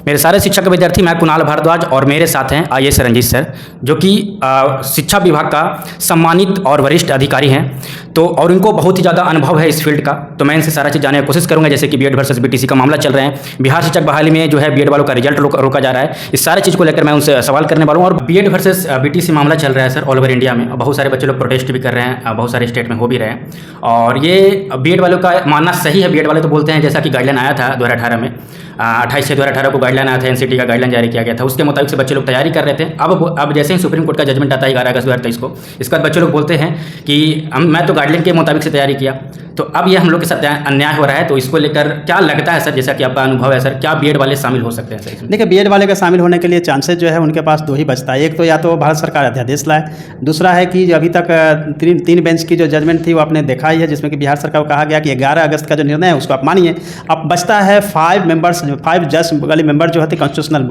मेरे सारे शिक्षक विद्यार्थी, मैं कुणाल भारद्वाज और मेरे साथ हैं आईएएस रंजीत सर, जो कि शिक्षा विभाग का सम्मानित और वरिष्ठ अधिकारी हैं। तो और उनको बहुत ही ज़्यादा अनुभव है इस फील्ड का, तो मैं इनसे सारा चीज़ जानने की कोशिश करूँगा। जैसे कि बीएड वर्सेस बीटीसी का मामला चल रहे हैं, बिहार शिक्षक बहाली में जो है बीएड वालों का रिजल्ट रोका जा रहा है, इस सारे चीज़ को लेकर मैं उनसे सवाल करने वाला हूँ। और बीएड वर्सेस बीटीसी मामला चल रहा है सर ऑल ओवर इंडिया में, बहुत सारे बच्चे लोग प्रोटेस्ट भी कर रहे हैं, बहुत सारे स्टेट में हो भी रहे हैं। और ये बीएड वालों का मानना सही है। बीएड वाले तो बोलते हैं, जैसा कि गाइडलाइन आया था 2018 में, 28/6/2018 को गाइडलाइन आया था, एनसीटी का गाइडलाइन जारी किया गया था, उसके मुताबिक से बच्चे लोग तैयारी कर रहे थे। अब जैसे ही सुप्रीम कोर्ट का जजमेंट आता है 11 अगस्त 2023 को, इसके बाद बच्चे लोग बोलते हैं कि मैं तो गाइडलाइन के मुताबिक से तैयारी किया। तो अब ये हम लोग के साथ अन्याय हो रहा है, तो इसको लेकर क्या लगता है सर, जैसा कि आपका अनुभव है सर, क्या बीएड वाले शामिल हो सकते हैं सर इसमें? देखिए, बीएड वाले का शामिल होने के लिए चांसेस जो है उनके पास दो ही बचता है। एक तो या तो भारत सरकार अध्यादेश लाए, दूसरा है कि अभी तक तीन बेंच की जो जजमेंट थी वो आपने देखा ही है, जिसमें कि बिहार सरकार को कहा गया कि 11 अगस्त का जो निर्णय है उसको आप मानिए। अब बचता है 5 जज वाले मेंबर जो होते कॉन्स्टिट्यूशनल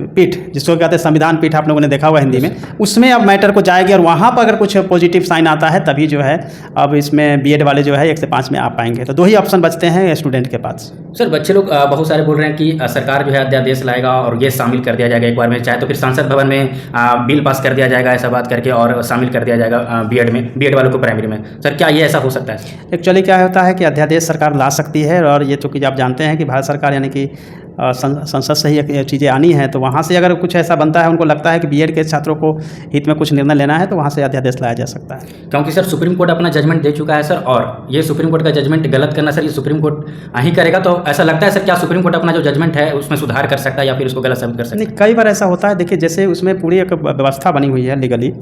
पीठ, जिसको कहते हैं संविधान पीठ, आप लोगों ने देखा हुआ हिंदी में, उसमें अब मैटर को जाएगी और वहाँ पर अगर कुछ पॉजिटिव साइन आता है तभी जो है अब इसमें बीएड वाले जो है 1 से 5 में आ पाएंगे। तो दो ही ऑप्शन बचते हैं स्टूडेंट के पास। सर बच्चे लोग बहुत सारे बोल रहे हैं कि सरकार जो है अध्यादेश लाएगा और ये शामिल कर दिया जाएगा एक बार में, चाहे तो फिर संसद भवन में बिल पास कर दिया जाएगा, ऐसा बात करके, और शामिल कर दिया जाएगा बीएड वालों को प्राइमरी में। सर क्या ये ऐसा हो सकता है? एक्चुअली क्या होता है कि अध्यादेश सरकार ला सकती है, और ये चूँकि आप जानते हैं कि भारत सरकार यानी कि संसद से ही चीज़ें आनी हैं, तो वहाँ से अगर कुछ ऐसा बनता है, उनको लगता है कि बीएड के छात्रों को हित में कुछ निर्णय लेना है, तो वहाँ से अध्यादेश लाया जा सकता है। क्योंकि सर सुप्रीम कोर्ट अपना जजमेंट दे चुका है सर, और ये सुप्रीम कोर्ट का जजमेंट गलत करना सर, ये सुप्रीम कोर्ट ही करेगा। तो ऐसा लगता है सर, क्या सुप्रीम कोर्ट अपना जो जजमेंट है उसमें सुधार कर सकता है या फिर उसको गलत साबित कर सकता है? नहीं, कई बार ऐसा होता है। देखिए, जैसे उसमें पूरी एक व्यवस्था बनी हुई है लीगली,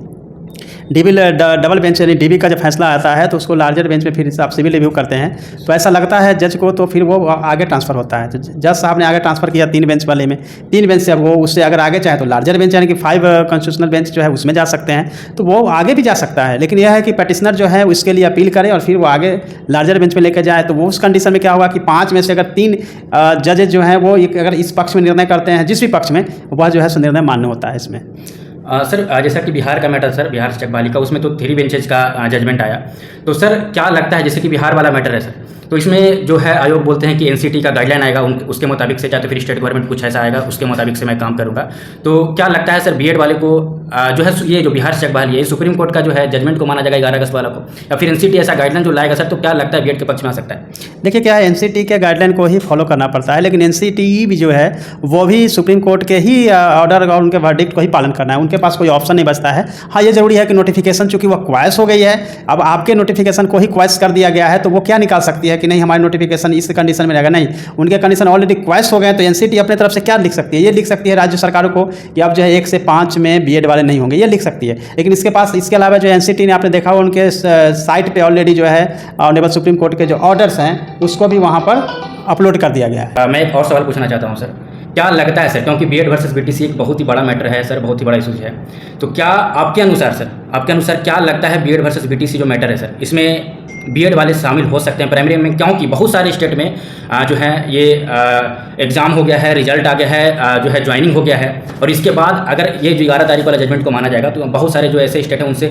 डबल बेंच यानी डीबी का जब फैसला आता है तो उसको लार्जर बेंच में फिर आप सिविल रिव्यू करते हैं, तो ऐसा लगता है जज को, तो फिर वो आगे ट्रांसफ़र होता है। तो जज साहब ने आगे ट्रांसफ़र किया 3 बेंच वाले में, 3 बेंच से अब वो उससे अगर आगे चाहे तो लार्जर बेंच यानी कि 5 कॉन्स्टिट्यूशनल बेंच जो है उसमें जा सकते हैं, तो वो आगे भी जा सकता है। लेकिन यह है कि पटिशनर जो है उसके लिए अपील करे और फिर वो आगे लार्जर बेंच में लेकर जाए, तो वो उस कंडीशन में क्या होगा कि 5 में से अगर 3 जजेज जो हैं वो अगर इस पक्ष में निर्णय करते हैं, जिस भी पक्ष में, वह जो है सो निर्णय मान्य होता है इसमें। सर जैसा कि बिहार का मैटर सर, बिहार शिक्षक बहाली का, उसमें तो 3 बेंचेज का जजमेंट आया। तो सर क्या लगता है, जैसे कि बिहार वाला मैटर है सर, तो इसमें जो है आयोग बोलते हैं कि एनसीटी का गाइडलाइन आएगा, उसके मुताबिक से, चाहे तो फिर स्टेट गवर्नमेंट कुछ ऐसा आएगा उसके मुताबिक से मैं काम करूँगा। तो क्या लगता है सर, बीएड वाले को जो है ये जो बिहार शिक्षक बहाली है, सुप्रीम कोर्ट का जो है जजमेंट को माना जाएगा 11 अगस्त वाला को, या फिर एनसीटी ऐसा गाइडलाइन जो लाएगा सर, तो क्या लगता है बीएड के पक्ष में आ सकता है? देखिए, क्या है, एनसीटी के गाइडलाइन को ही फॉलो करना पड़ता है, लेकिन एनसीटी भी जो है वो भी सुप्रीम कोर्ट के ही ऑर्डर और उनके वर्डिक्ट को ही पालन करना है, उनके पास कोई ऑप्शन नहीं बचता है। हाँ, ये जरूरी है कि नोटिफिकेशन चूंकि वो क्वाइस हो गई है, अब आपके नोटिफिकेशन को ही क्वाइस कर दिया गया है, तो वो क्या निकाल सकती है कि नहीं हमारी नोटिफिकेशन इस कंडीशन में रहेगा? नहीं, उनके कंडीशन ऑलरेडी क्वाइस हो गए, तो एनसीटी अपने तरफ से क्या लिख सकती है? ये लिख सकती है राज्य सरकारों को कि अब जो है 1 से 5 में बीएड वाले नहीं होंगे, ये लिख सकती है। लेकिन इसके अलावा जो एनसीटी ने, आपने देखा हो उनके साइट पे ऑलरेडी जो है ऑनरेबल सुप्रीम कोर्ट के जो ऑर्डर्स हैं उसको भी वहाँ पर अपलोड कर दिया गया है। मैं एक और सवाल पूछना चाहता हूँ सर, क्या लगता है सर, क्योंकि बीएड वर्सेस बीटीसी एक बहुत ही बड़ा मैटर है सर, बहुत ही बड़ा इशू है, तो क्या आपके अनुसार क्या लगता है बीएड वर्सेस बीटीसी जो मैटर है सर, इसमें बीएड वाले शामिल हो सकते हैं प्राइमरी में? क्योंकि बहुत सारे स्टेट में जो है ये एग्ज़ाम हो गया है, रिजल्ट आ गया है, जो है ज्वाइनिंग हो गया है, और इसके बाद अगर ये जो 11 तारीख वाला जजमेंट को माना जाएगा तो बहुत सारे जो ऐसे स्टेट हैं उनसे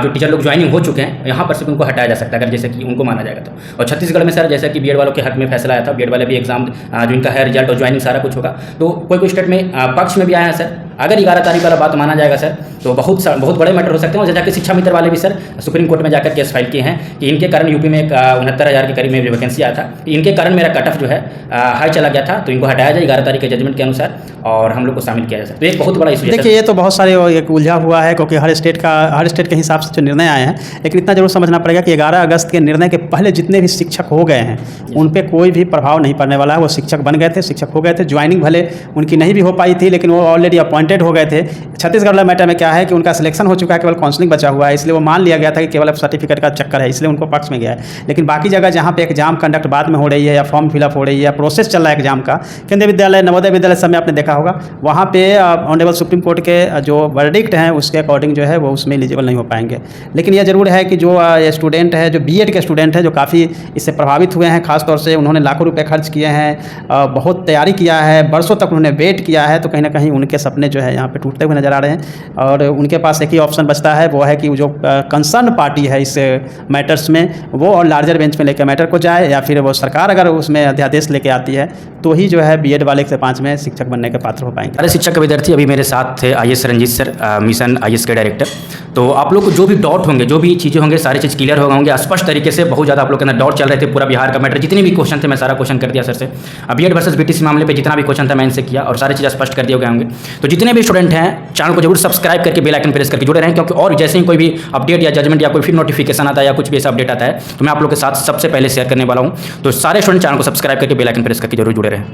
जो टीचर लोग ज्वाइनिंग हो चुके हैं यहाँ पर से उनको हटाया जा सकता है, अगर जैसे कि उनको माना जाएगा तो। और छत्तीसगढ़ में सर जैसे कि बीएड वालों के हक में फैसला आया था, बीएड वाले भी एग्जाम जो इनका है रिजल्ट और ज्वाइनिंग सारा कुछ होगा, तो कोई स्टेट में पक्ष में भी आया है सर। अगर 11 तारीख वाला बात माना जाएगा सर, तो बहुत बड़े मैटर हो सकते हैं। और जैसा कि शिक्षा मित्र वाले भी सर सुप्रीम कोर्ट में जाकर केस फाइल किए हैं कि इनके कारण यूपी में 69,000 के करीब में वैकेंसी आया था, इनके कारण मेरा कट ऑफ जो है हाई चला गया था, तो इनको हटाया जाए 11 तारीख के जजमेंट के अनुसार और हम लोग को शामिल किया जा सकता है। तो एक बहुत बड़ा इशू है। देखिए, ये तो बहुत सारे एक उलझा हुआ है, क्योंकि हर स्टेट के हिसाब से जो निर्णय आए हैं, लेकिन इतना जरूर समझना पड़ेगा कि 11 अगस्त के निर्णय के पहले जितने भी शिक्षक हो गए हैं उन पर कोई भी प्रभाव नहीं पड़ने वाला है। वो शिक्षक बन गए थे, शिक्षक हो गए थे, ज्वाइनिंग भले उनकी नहीं भी हो पाई थी, लेकिन वो ऑलरेडी अपॉइंटेड हो गए थे। छत्तीसगढ़ वाला मैटर में क्या है कि उनका सिलेक्शन हो चुका है, केवल काउंसलिंग बचा हुआ है, इसलिए वो मान लिया गया था कि केवल अब सर्टिफिकेट का चक्कर है, इसलिए उनको पक्ष में गया है। लेकिन बाकी जगह जहाँ पे एग्जाम कंडक्ट बाद में हो रही है या फॉर्म फिलअप हो रही है या प्रोसेस चल रहा है एग्जाम का, केंद्रीय विद्यालय, नवोदय विद्यालय सब में आपने देखा होगा, वहाँ पे ऑनरेबल सुप्रीम कोर्ट के जो वर्डिक्ट हैं उसके अकॉर्डिंग जो है वो उसमें एलिजिबल नहीं हो पाएंगे। लेकिन यह जरूर है कि जो स्टूडेंट है, जो बीएड के स्टूडेंट हैं, जो काफ़ी इससे प्रभावित हुए हैं, खासतौर से उन्होंने लाखों रुपये खर्च किए हैं, बहुत तैयारी किया है, बरसों तक उन्होंने वेट किया है, तो कहीं ना कहीं उनके सपने जो है यहाँ पे टूटते हुए नजर आ रहे हैं। और और उनके पास एक ही ऑप्शन बचता है, वो है कि जो कंसर्न पार्टी है इस मैटर्स में, वो और लार्जर बेंच में लेकर मैटर को जाए, या फिर वो सरकार अगर उसमें अध्यादेश लेके आती है तो ही जो है बीएड वाले से 5 में शिक्षक बनने के पात्र हो पाएंगे। सारे शिक्षक के विद्यार्थी अभी मेरे साथ थे IAS Ranjit sir, mission IAS के डायरेक्टर। तो आप लोग को जो भी डाउट होंगे, जो भी चीज़ें होंगे, सारी चीज़ क्लियर होंगे स्पष्ट तरीके से। बहुत ज़्यादा आप लोग के अंदर डाउट चल रहे थे, पूरा बिहार का मैटर, जितने भी क्वेश्चन थे मैं सारा क्वेश्चन कर दिया सर से। बीएड वर्सेस बीटीसी मामले पे जितना भी क्वेश्चन था मैं इनसे किया और सारी चीज़ें स्पष्ट कर दिए गए होंगे। तो जितने भी स्टूडेंट हैं चैनल को जरूर सब्सक्राइब करके बेल आइकन प्रेस करके जुड़े रहें, क्योंकि और जैसे ही कोई भी अपडेट या जजमेंट या कोई फिर नोटिफिकेशन आता है या कुछ भी ऐसा अपडेट आता है तो मैं आप लोग के साथ सबसे पहले शेयर करने वाला हूँ। तो सारे स्टूडेंट चैनल को सब्सक्राइब करके बेल आइकन प्रेस करके जरूर जुड़े रहें।